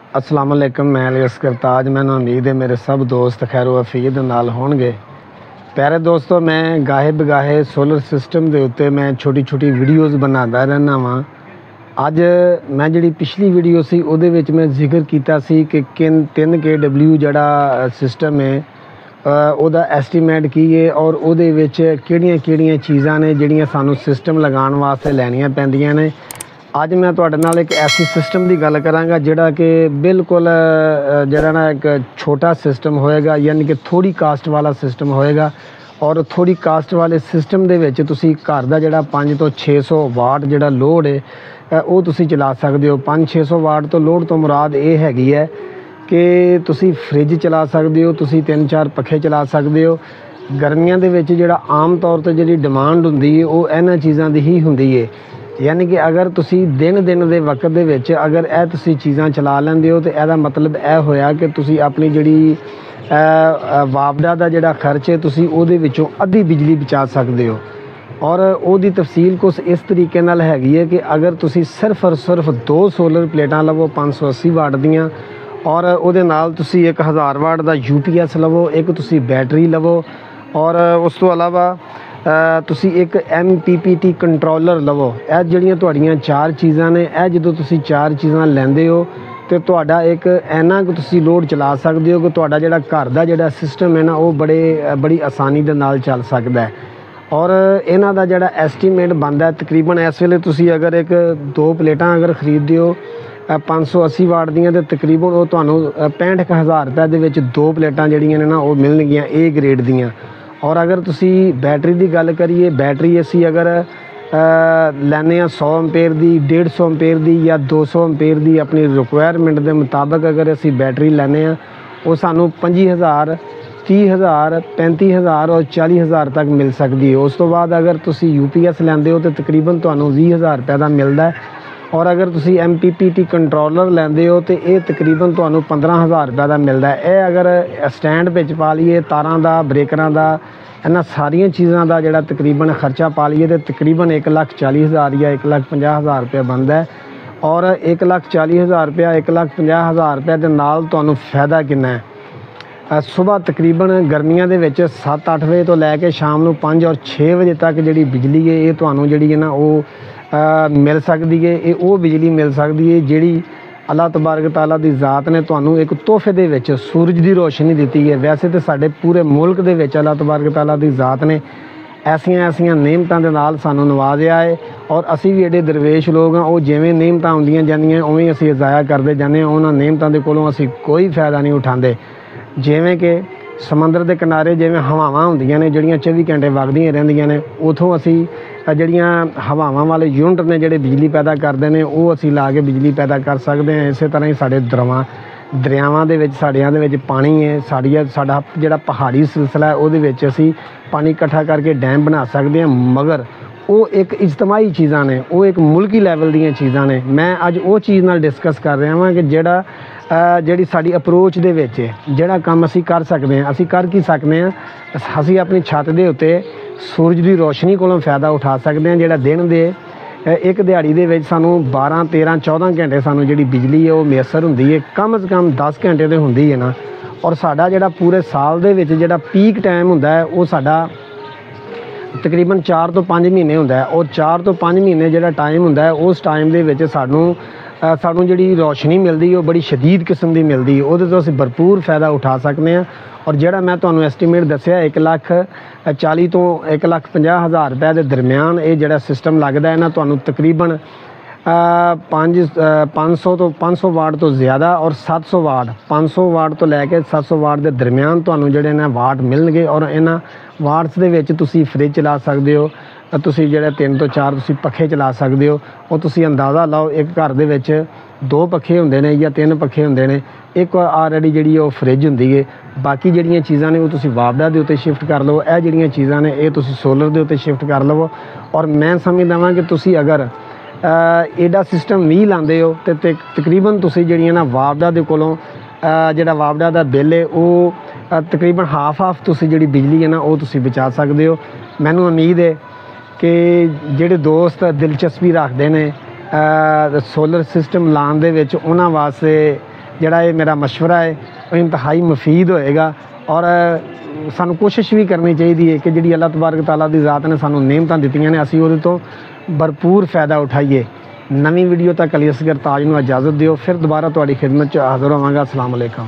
अस्सलाम वालेकुम। मैं अलियास करताज। मैंने उम्मीद है मेरे सब दोस्त खैर वफीद नाल होणगे। प्यारे दोस्तों, मैं गाहे बगाहे सोलर सिस्टम के उत्ते मैं छोटी छोटी वीडियोज़ बनाता रहना वा। अज मैं जी पिछली वीडियो सी उहदे विच मैं जिक्र किया सी कि 3 kW जड़ा सिस्टम है ਉਹਦਾ एस्टीमेट की है और ਉਹਦੇ ਵਿੱਚ ਕਿਹੜੀਆਂ चीज़ां ने ਜਿਹੜੀਆਂ ਸਾਨੂੰ सिस्टम लगाने वास्ते लैनियां पैंदियां ने। ਅੱਜ मैं ਤੁਹਾਡੇ ਨਾਲ एक ऐसी सिस्टम की गल करांगा ਜਿਹੜਾ कि बिल्कुल ਜਿਹੜਾ ना एक छोटा सिस्टम होएगा, यानी कि थोड़ी कास्ट वाला सिस्टम होएगा। और थोड़ी कास्ट वाले सिस्टम ਦੇ ਵਿੱਚ ਤੁਸੀਂ ਘਰ ਦਾ ਜਿਹੜਾ 5 ਤੋਂ 600 ਵਾਟ ਜਿਹੜਾ ਲੋਡ ਹੈ ਉਹ ਤੁਸੀਂ ਚਲਾ ਸਕਦੇ ਹੋ। 500-600 ਵਾਟ ਤੋਂ ਲੋਡ ਤੋਂ ਮੁਰਾਦ ਇਹ ਹੈਗੀ ਹੈ कि तुसी फ्रिज चला सकते हो, तुसी 3-4 पखे चला सकते हो। गर्मियों के विच जिहड़ा आम तौर पर जी डिमांड हुंदी है वो इन्हां चीज़ां दी ही हुंदी है। यानी कि अगर तुसी दिन के वक्त दे विच अगर यह तुसी चीज़ां चला लैंदे हो तो यदा मतलब यह होया कि तुसी अपनी जिहड़ी वापडा का जिहड़ा खर्च है तुसी उहदे विचों अद्धी बिजली बचा सकते हो। और उहदी तफसील कुछ इस तरीके नाल हैगी है कि अगर तुसी सिर्फ और सिर्फ 2 सोलर प्लेटां लवो 580 वाट दियां और उहदे नाल तुसी 1000 वाट का UPS लवो, एक तुसी बैटरी लवो और उस तो अलावा तुसी एक MPPT कंट्रोलर लवो। यह जिहड़ियां तुहाड़ियां 4 चीज़ां ने, यह जदों तुसी 4 चीज़ां लैंदे हो तो तुहाडा एक इन्ना कि तुसी लोड चला सकते हो कि तुहाडा जिहड़ा घर दा जिहड़ा सिस्टम है ना वो बड़ी आसानी दे नाल चल सकदा है। और इन्हां दा जिहड़ा एस्टीमेट बनदा है तकरीबन इस वेले तुसी अगर एक 2 प्लेटां अगर खरीददे हो 580 वाट दियां तो तकरीबन वो तुहानूं 65,000 रुपए दे विच 2 प्लेटां जिहड़ियां ने ना वो मिलणगियां A ग्रेड दियां। और अगर तुसी बैटरी की गल करिए, बैटरी असी अगर लैने 100 एम्पेयर की, 150 एम्पेयर की या 200 एम्पेयर की अपनी रिक्वायरमेंट के मुताबिक अगर असी बैटरी लैने वो सानूं 25,000 30,000 35,000 और 40,000 तक मिल सकती है। उस तो बाद अगर तुसी UPS लैंदे हो तो तकरीबन तुहानूं 20,000 रुपए का मिलता है। और अगर तुसी MPPT कंट्रोलर लैंदे हो तो ये तकरीबन तुहानूं 15,000 रुपए का मिलता है। यह अगर स्टैंड विच पा लीए तारां दा ब्रेकरां दा इन्हां सारियां चीज़ां का जिहड़ा तकरीबन खर्चा पा लीए तो तकरीबन 1,40,000 या 1,50,000 रुपया बनता है। और 1,40,000 रुपया 1,50,000 रुपये के नाल तुहानूं फ़ायदा कितना है। सुबह तकरीबन गर्मियों के विच 7-8 बजे तो लैके शाम को 5 और 6 बजे तक जी बिजली है ये तुहानूं जिहड़ी है ना वो मिल सकती है। ये वो बिजली मिल सकती है जिहड़ी अल्लाह तबारक तआला दी ज़ात ने तुहानूं एक तोहफे दे विच सूरज की रोशनी दी है। वैसे तो साडे पूरे मुल्क दे विच अल्लाह तबारक तआला दी ज़ात ने ऐसियां नेमतां दे नाल सानूं नवाजिया है। और असी भी एडे दरवेश लोग हाँ, वो जिवें नेमतां आउंदियां जांदियां उवें असीं ज़ाया करते जाने। उन्हां नेमतां दे कोलों असीं कोई फ़ायदा नहीं उठाते। जिवें कि समंदर के किनारे जिवें हवावां हुंदियां ने जिहड़ियां 24 घंटे वगदियां रहिंदियां ने, उथों असीं जिहड़ियां हवावां वाले यूनिट ने जिहड़े बिजली पैदा करते हैं वो असीं ला के बिजली पैदा कर सकते हैं। इस तरह ही साडे दरियावां दे विच साडियां दे विच पानी है, साडा जिहड़ा पहाड़ी सिलसिला है उहदे विच असीं पानी इकट्ठा करके डैम बना सकते हैं। मगर वो एक इज्तमाही चीज़ां ने, वो एक मुल्की लैवल दीयां चीज़ां ने। मैं अज वो चीज़ नाल डिस्कस कर रहा हाँ कि जिहड़ी साडी अप्रोच दे विच जिहड़ा काम असीं कर सकते हैं, असीं कर की सकते हैं। असीं अपनी छत दे उत्ते सूरज की रोशनी कोलों फ़ायदा उठा सकते हैं। जिहड़ा दिन दे एक दिहाड़ी दे विच सानूं 12 13 14 घंटे सानूं जिहड़ी बिजली है वो मैसर हुंदी है, कम से कम 10 घंटे तो हुंदी है ना। और साडा जिहड़ा पूरे साल दे विच जिहड़ा पीक टाइम हुंदा है वो साडा तकरीबन 4 ਤੋਂ 5 महीने हुंदा है। और 4 ਤੋਂ 5 महीने जिहड़ा टाइम हुंदा है उस टाइम दे विच सानूं जिहड़ी रोशनी मिलदी है वो बड़ी शदीद किस्म की मिलदी है। उहदे तो असीं भरपूर फ़ायदा उठा सकते हैं। और जिहड़ा मैं तुहानूं एस्टीमेट दस्सिया 1,40,000 तो 1,50,000 रुपए के दरम्यान ये जिहड़ा सिस्टम लगदा है ना तुहानूं तकरीबन 500 तो 500 वाट तो ज़्यादा और 700 वाट 500 वाट तो लैके 700 वाट के दरम्यान तुहानूं जिहड़े ने वाट मिलणगे। और इन्हां वाट्स दे विच तुसीं फ्रिज चला सकते हो, तुसीं जिहड़े 3 ਤੋਂ 4 तुसीं पखे चला सकते हो। और तुसीं अंदाज़ा लाओ एक घर दे विच 2 पखे हुंदे ने या 3 पखे हुंदे ने, एक ऑलरेडी जिहड़ी वो फ्रिज हुंदी है। बाकी जिहड़ियां चीज़ां ने वो तुसीं वापडा दे उत्ते शिफ्ट कर लो, यह जिहड़ियां चीज़ां ने ये तुसीं सोलर दे उत्ते शिफ्ट कर लवो। और मैं समझदा वां कि तुसीं अगर एडा सिस्टम नहीं लाते हो तो तकरीबन तुसीं जिहड़ियां ना वापडा दे कोलों जिहड़ा वापडा दा बिल है वो तकरीबन हाफ तुसीं जिहड़ी बिजली है ना वो तुसीं बचा सकते हो। मैनूं उम्मीद है कि जिहड़े दोस्त दिलचस्पी रखते हैं सोलर सिस्टम लाने दे विच उन्हां वास्ते ਜਿਹੜਾ ਇਹ ਮੇਰਾ ਮਸ਼ਵਰਾ ਹੈ ਉਹ ਇੰਤਹਾਈ ਮੁਫੀਦ ਹੋਏਗਾ। ਔਰ ਸਾਨੂੰ ਕੋਸ਼ਿਸ਼ ਵੀ ਕਰਨੀ ਚਾਹੀਦੀ ਹੈ ਕਿ ਜਿਹੜੀ ਅੱਲਾਹ ਤਬਾਰਕ ਤਾਲਾ ਦੀ ਜ਼ਾਤ ਨੇ ਸਾਨੂੰ ਨਿਅਮਤਾਂ ਦਿੱਤੀਆਂ ਨੇ ਅਸੀਂ ਉਹਦੇ ਤੋਂ ਭਰਪੂਰ फ़ायदा ਉਠਾਈਏ। ਨਵੀਂ ਵੀਡੀਓ ਤੱਕ ਅਲੀ ਅਸਗਰ ਤਾਜ ਨੂੰ ਇਜਾਜ਼ਤ ਦਿਓ, ਫਿਰ ਦੁਬਾਰਾ ਤੁਹਾਡੀ ਖਿਦਮਤ 'ਚ ਹਾਜ਼ਰ ਹੋਵਾਂਗਾ। ਅਸਲਾਮ ਅਲੈਕੁਮ।